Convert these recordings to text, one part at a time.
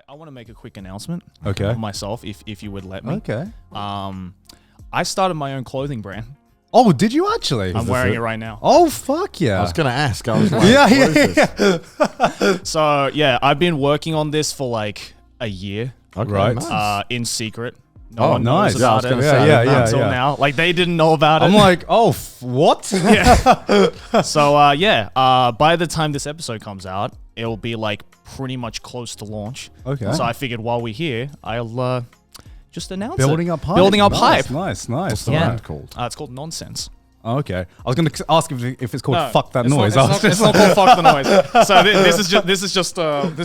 I want to make a quick announcement. Okay. Of myself, if you would let me. Okay. I started my own clothing brand. Oh, did you actually? I'm wearing it right now. Oh, fuck yeah. I was going to ask. I was like, yeah. So yeah, I've been working on this for like a year. Okay, Right. nice. In secret. No Oh, one knows nice. Yeah, I was about gonna it say, yeah, until yeah. now. Like they didn't know about it. I'm like, oh, what? Yeah. So by the time this episode comes out, it'll be like pretty much close to launch. Okay. So I figured while we're here, I'll just announce Building it. up hype. Building up Nice, hype. Nice. What's the Yeah. brand called? It's called Nonsense. Oh, okay. I was going to ask if it's called No, Fuck That it's Noise. It's not called Fuck the Noise. So this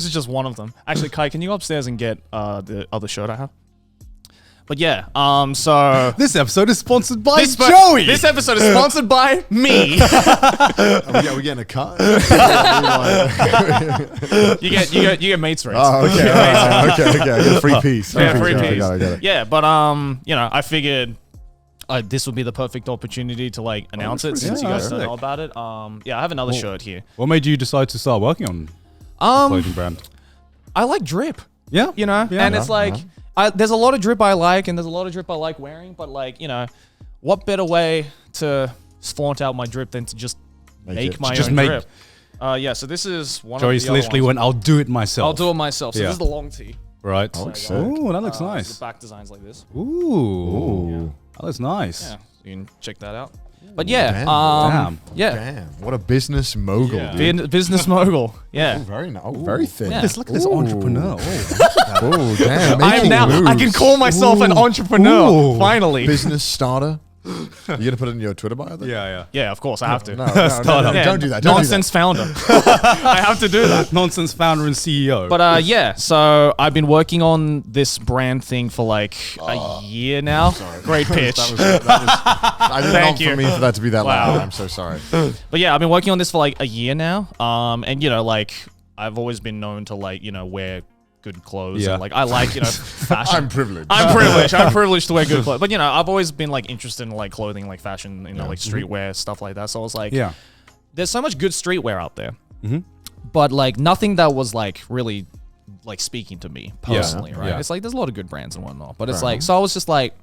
is just one of them. Actually, Kai, can you go upstairs and get the other shirt I have? But yeah, so This episode is sponsored by this Joey. This episode is sponsored by me. Are we getting a cut? you get mates rates. Oh, okay. Okay. I get a free piece. Yeah, free I piece. got it. Yeah, but I figured this would be the perfect opportunity to like announce it since you guys don't know about it. I have another shirt here. What made you decide to start working on a clothing brand? I like drip. Yeah. Yeah, and it's like there's a lot of drip I like, and there's a lot of drip I like wearing. But like, what better way to flaunt out my drip than to just make my own drip? So this is one Joey's of the other literally ones. went, I'll do it myself. I'll do it myself. So Yeah. this is the long tee. Right. Oh, sick. Oh, that looks The nice. back designs like this. Ooh. That looks nice. Yeah, you can check that out. But yeah, Damn. yeah, Damn, what a business mogul, dude. business mogul. Yeah. Very nice. very thin. Yeah. Look at this entrepreneur. Oh, damn. I am now. I can call myself an entrepreneur. Ooh. Finally. Business starter. You gonna put it in your Twitter bio then? Yeah. Yeah, of course I have to. No, Startup. don't do that. Don't Nonsense founder. I have to do that. Nonsense founder and CEO. But so I've been working on this brand thing for like a year now. Great pitch. I didn't Thank want you. for me for that to be that Wow. loud. I'm so sorry. But yeah, I've been working on this for like a year now. And like I've always been known to like wear good clothes. Yeah. And, like I like fashion. I'm privileged. I'm privileged to wear good clothes. But I've always been like interested in like clothing, like fashion, like streetwear stuff like that. So I was like, yeah. there's so much good streetwear out there, but like nothing that was like really like speaking to me personally, right? Yeah. It's like there's a lot of good brands and whatnot, but it's like, so I was just like,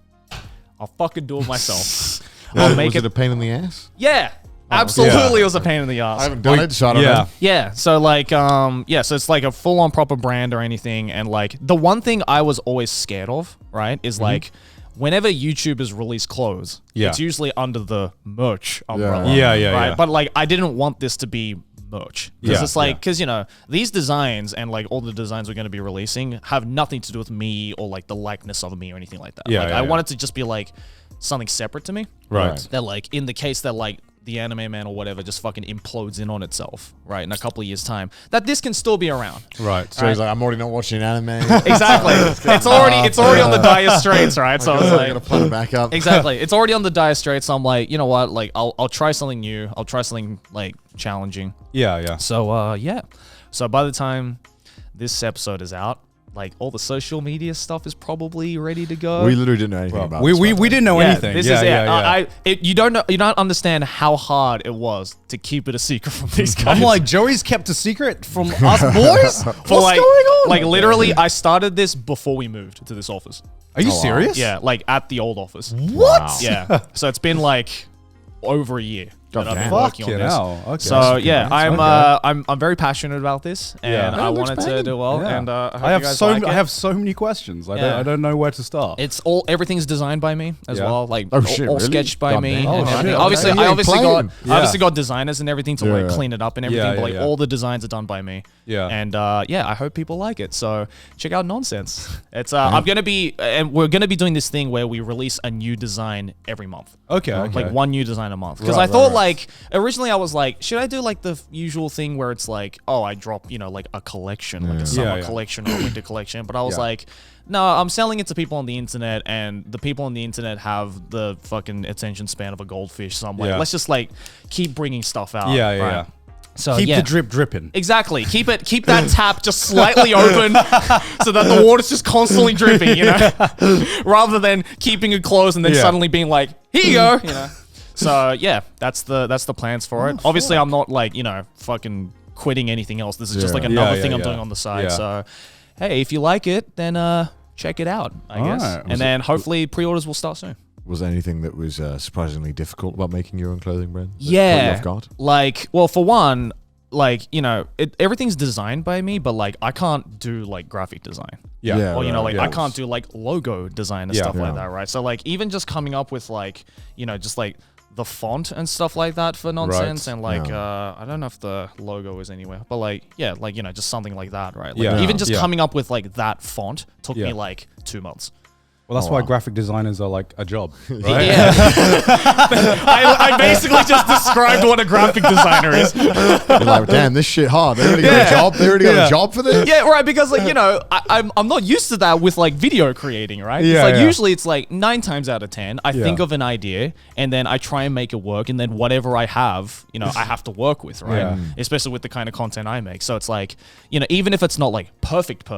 I'll fucking do it myself. I'll make Was it a pain in the ass? Yeah, absolutely, it was a pain in the ass. I haven't done it, so I don't Yeah. know. Yeah, so like, so it's like a full-on proper brand or anything, and like the one thing I was always scared of, right, is like whenever YouTubers release clothes, Yeah. it's usually under the merch umbrella, Yeah, right? yeah. But like, I didn't want this to be merch because Yeah, it's like, because these designs and like all the designs we're going to be releasing have nothing to do with me or like the likeness of me or anything like that. Yeah, like yeah, I yeah. want it to just be like something separate to me. Right. That like in the case that like the anime man or whatever just fucking implodes in on itself, right, in a couple of years' time, that this can still be around. Right. So he's like, I'm already not watching anime. Exactly. it's already on the dire straits, right? So I was I'm gonna like, plug it back up. exactly. It's already on the dire straits. So I'm like, you know what? Like, I'll try something new. I'll try something like challenging. Yeah. So yeah. So by the time this episode is out, like all the social media stuff is probably ready to go. We literally didn't know anything about We this, by the way. didn't know anything. This Yeah. is you don't understand how hard it was to keep it a secret from these guys. I'm like, Joey's kept a secret from us boys? What's For like, going on? Like literally, I started this before we moved to this office. Are you wow. serious? Yeah, like at the old office. What? Wow. Yeah. So it's been like over a year that I've been damn. working on Fucking this. hell. Okay. So yeah, nice. I'm very passionate about this, and Yeah. I It looks wanted to banging. do well. Yeah. And I hope I have you guys like it. I have so many questions. Yeah. I don't know where to start. Everything's designed by me as Yeah. well. Like Oh, shit, all really? sketched by God me. damn. And Oh, everything. shit. Obviously, Okay. I Yeah, obviously playing. got got designers and everything to like Yeah. clean it up and everything. Yeah, but like yeah. all the designs are done by me. Yeah. And I hope people like it. So check out Nonsense. It's we're gonna be doing this thing where we release a new design every month. Okay. Like one new design a month. Because Right, I thought right. like originally I was like, should I do like the usual thing where it's like, oh, I drop like a collection, like a summer Yeah. collection or a winter collection. But I was Yeah. like, no, I'm selling it to people on the internet, and the people on the internet have the fucking attention span of a goldfish. So I'm like, Yeah. let's just like keep bringing stuff out. Yeah. right? So Keep yeah. the drip dripping. Exactly. Keep that tap just slightly open so that the water's just constantly dripping, rather than keeping it closed and then Yeah. suddenly being like, here you go, So yeah, that's the plans for it. Obviously, I'm not like, fucking quitting anything else. This is just like Yeah. another Yeah, thing yeah, I'm yeah. doing on the side. Yeah. So hey, if you like it, then check it out, I guess. Alright. And then hopefully pre-orders will start soon. Was there anything that was surprisingly difficult about making your own clothing brand? That Yeah. caught you off guard? Like, well, for one, like, you know, everything's designed by me, but like I can't do like graphic design. Yeah. Or, you know, like yeah. I can't do like logo design and stuff like Yeah. that, right? So like even just coming up with like, you know, just like the font and stuff like that for nonsense and like I don't know if the logo is anywhere, but like yeah, like, you know, just something like that, right? Like even just coming up with like that font took me like 2 months. Well, that's why graphic designers are like a job, right? Yeah. I basically just described what a graphic designer is. You're like, damn, this shit hard. They already got a job. They already got a job for this. Yeah, right. Because like, you know, I'm not used to that with like video creating, right? Yeah, it's like usually it's like 9 times out of 10, I think Yeah. of an idea and then I try and make it work, and then whatever I have, you know, I have to work with, right? Yeah. Especially with the kind of content I make. So it's like, you know, even if it's not like perfect,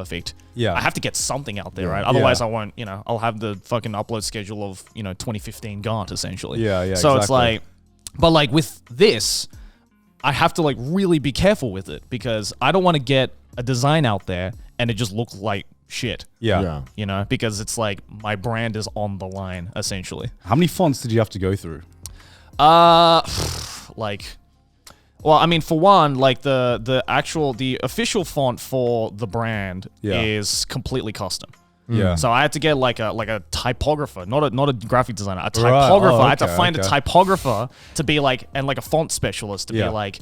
Yeah. I have to get something out there, right? Otherwise I won't, you know, I'll have the fucking upload schedule of, you know, 2015 gone essentially. Yeah, So it's exactly. like, but like with this, I have to like really be careful with it because I don't want to get a design out there and it just look like shit. Yeah. You know, because it's like my brand is on the line essentially. How many fonts did you have to go through? Like, well, I mean, for one, like the official font for the brand is completely custom. Yeah. So I had to get like a typographer, not a graphic designer, a typographer. I had to find a typographer to be like, and like a font specialist to be like,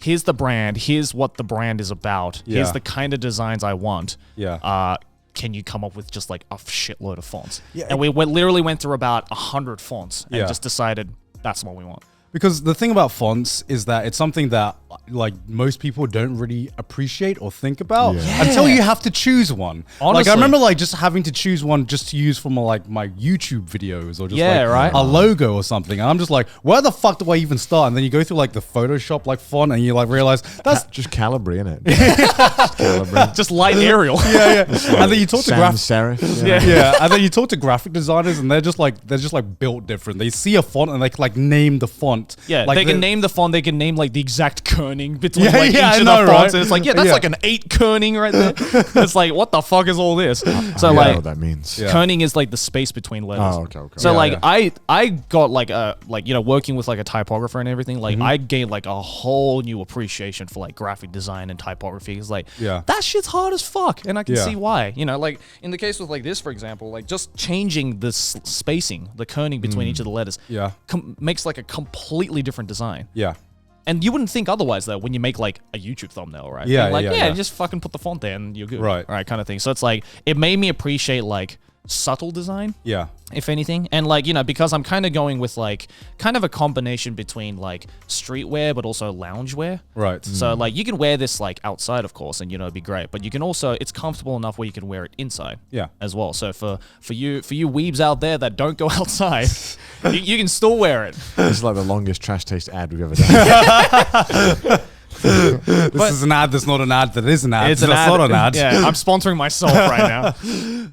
here's the brand, here's what the brand is about, here's the kind of designs I want. Yeah. Can you come up with just like a shitload of fonts? Yeah. And we literally went through about 100 fonts and Yeah. just decided that's what we want. Because the thing about fonts is that it's something that like most people don't really appreciate or think about until you have to choose one. Honestly. Like I remember like just having to choose one just to use for my like my YouTube videos or just like a logo or something. And I'm just like, where the fuck do I even start? And then you go through like the Photoshop like font and you like realize that's just Calibri, innit? Calibri. Just light Arial. and then you talk to Sans serif. yeah, and then you talk to graphic designers and they're just like built different. They see a font and they can like name the font. Yeah, like they can name the font. They can name like the exact kerning between Yeah, like yeah, each I of know, the fonts. right? And it's like, yeah, that's like an 8 kerning right there. It's like, what the fuck is all this? So I don't know like, what that means. Yeah. kerning is like the space between letters. Oh, okay. So Yeah, like yeah. I got like you know, working with like a typographer and everything, like I gained like a whole new appreciation for like graphic design and typography. It's like that shit's hard as fuck, and I can see why. You know, like in the case with like this, for example, like just changing the spacing, the kerning between each of the letters, makes like a completely different design. Yeah. And you wouldn't think otherwise though when you make like a YouTube thumbnail, right? Yeah, Like, yeah. just fucking put the font there and you're good. Right. Kind of thing. So it's like, it made me appreciate like subtle design, Yeah. if anything. And like, you know, because I'm kind of going with like kind of a combination between like streetwear but also loungewear. Right. So like you can wear this like outside, of course, and you know it'd be great. But you can also, it's comfortable enough where you can wear it inside. Yeah. As well. So for you weebs out there that don't go outside, you can still wear it. This is like the longest trash taste ad we've ever done. This is an ad that's not an ad that is an ad. It's an that's ad. not an ad. Yeah, I'm sponsoring myself right now.